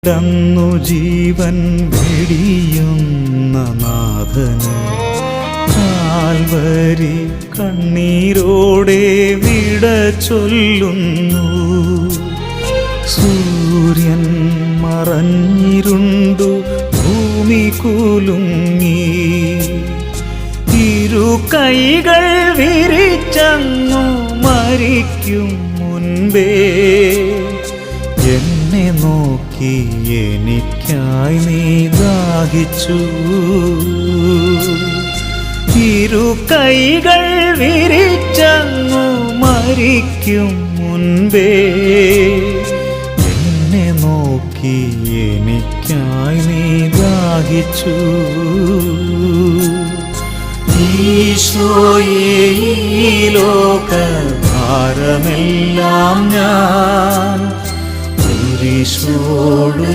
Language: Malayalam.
ന്നു ജീവൻ വെടിയുന്ന നാഥന് കാൽവരി കണ്ണീരോടെ വിട ചൊല്ലുന്നു. സൂര്യൻ മറഞ്ഞിരുണ്ടു ഭൂമി കുലുങ്ങി, ഇരു കൈകൾ വിരിച്ചങ്ങു മരിക്കും മുൻപേ എന്നെ നോക്കി എനിക്കായി നീ ദാഹിച്ചു. ഇരു കൈകൾ വിരിച്ചങ്ങു മരിക്കും മുൻപേ എന്നെ നോക്കി എനിക്കായി നീ ദാഹിച്ചു. ഈശോയേ, ഈ ലോക ഭാരമെല്ലാം ഞാൻ കുരിശോട്